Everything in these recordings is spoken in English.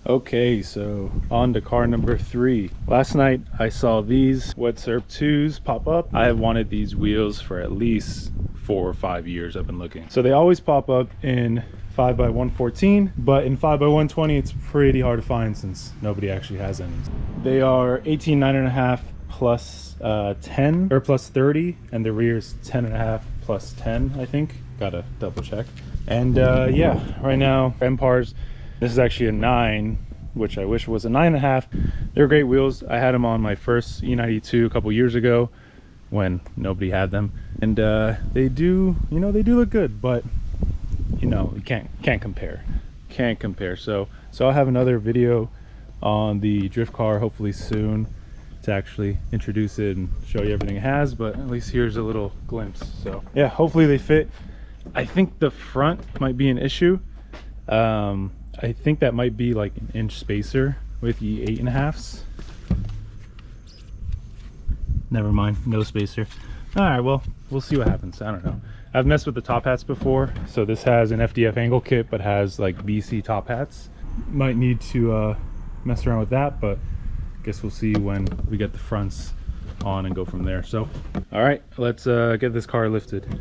Okay, so on to car number 3. Last night I saw these Weds Cerberus 2s pop up. I have wanted these wheels for at least 4 or 5 years. I've been looking. So they always pop up in 5x114, but in 5x120 it's pretty hard to find since nobody actually has any. They are 18.9.5 plus 10 or plus 30, and the rear is 10.5 plus 10, I think. Gotta double check. And yeah, right now MPARs, this is actually a 9, which I wish was a 9.5. They're great wheels. I had them on my first E92 a couple years ago when nobody had them, and they do, you know, they do look good, but you know, you can't compare. So I'll have another video on the drift car hopefully soon to actually introduce it and show you everything it has, but at least here's a little glimpse. So yeah, hopefully they fit. I think the front might be an issue. I think that might be like an inch spacer with the 8.5s. Never mind, no spacer. All right, well, we'll see what happens. I don't know. I've messed with the top hats before. So this has an FDF angle kit, but has like BC top hats. Might need to mess around with that, but I guess we'll see when we get the fronts on and go from there. So, all right, let's get this car lifted.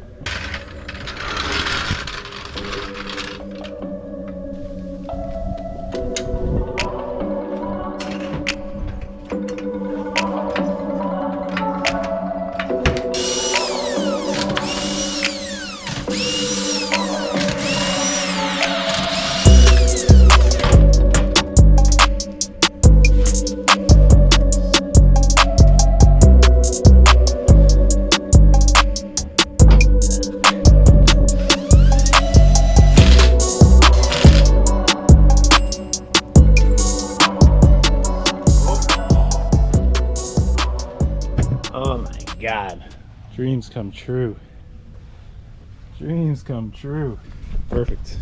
God, dreams come true. Dreams come true. Perfect.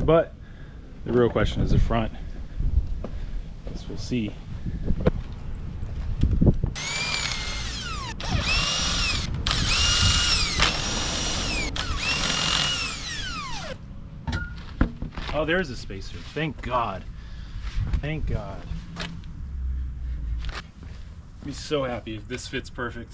But the real question is the front. Guess we'll see. Oh, there's a spacer. Thank God. Thank God. I'd be so happy if this fits perfect.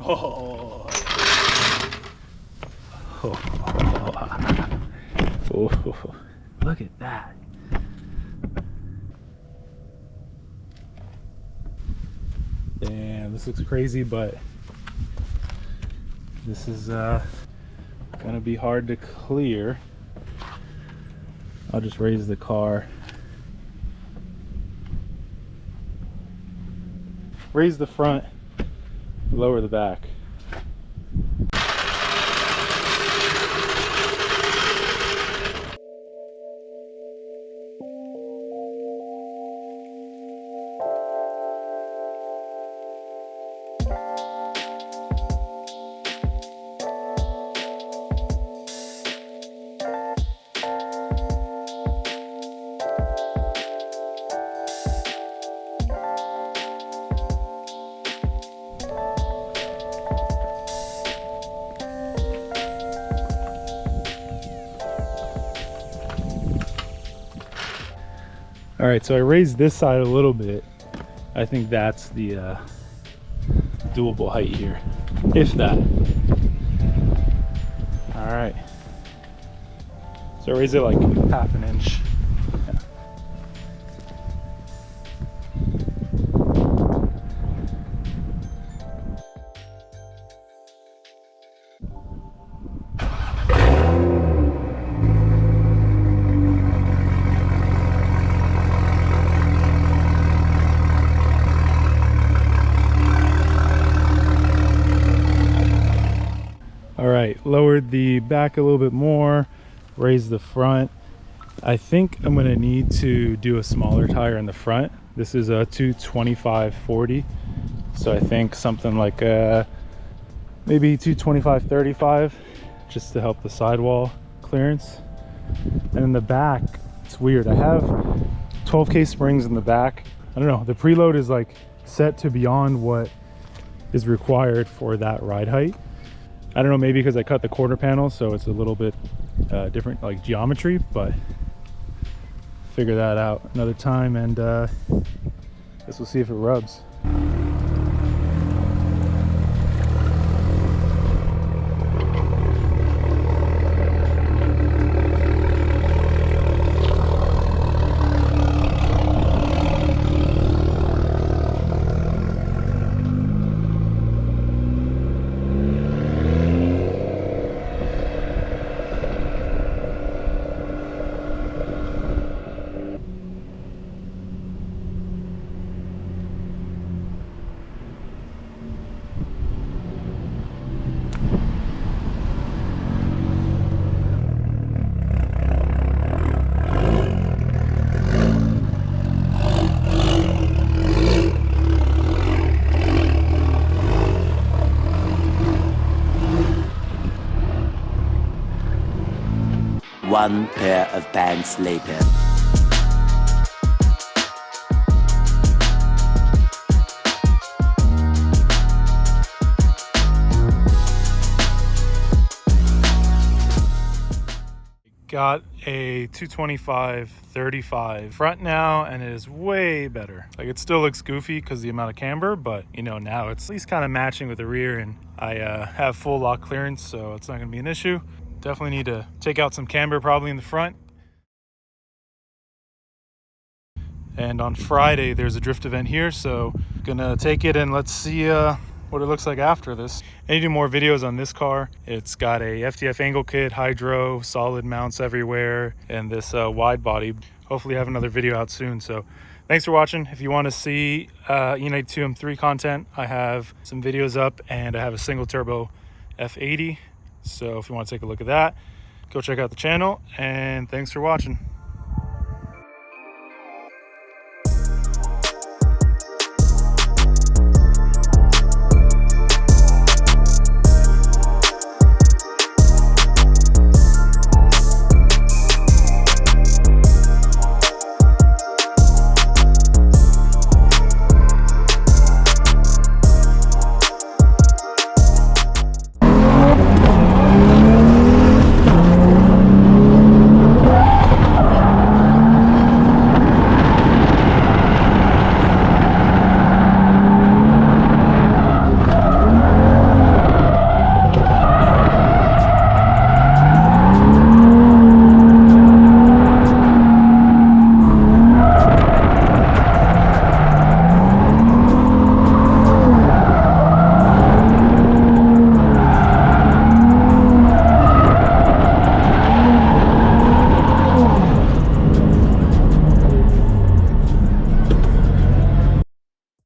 Oh. Oh, look at that. Damn, this looks crazy, but this is gonna be hard to clear. I'll just raise the car. Raise the front, lower the back. All right, so I raised this side a little bit. I think that's the doable height here, if that. All right, so I raised it like half an inch. Yeah. All right, lowered the back a little bit more, raised the front. I think I'm gonna need to do a smaller tire in the front This is a 225/40, so I think something like maybe 225/35, just to help the sidewall clearance. And in the back, it's weird, I have 12K springs in the back. I don't know, the preload is like set to beyond what is required for that ride height. I don't know, maybe because I cut the quarter panel, so it's a little bit different like geometry, but figure that out another time, and guess we'll see if it rubs. One pair of pants later. Got a 225/35 front now, and it is way better. Like, it still looks goofy because the amount of camber, but you know, now it's at least kind of matching with the rear, and I have full lock clearance, so it's not going to be an issue. Definitely need to take out some camber probably in the front. And on Friday there's a drift event here, so gonna take it and let's see what it looks like after this. I need to do more videos on this car. It's got a FTF angle kit, hydro, solid mounts everywhere, and this wide body. Hopefully have another video out soon. So thanks for watching. If you want to see E92 M3 content, I have some videos up, and I have a single turbo F80. So if you want to take a look at that, go check out the channel, and thanks for watching.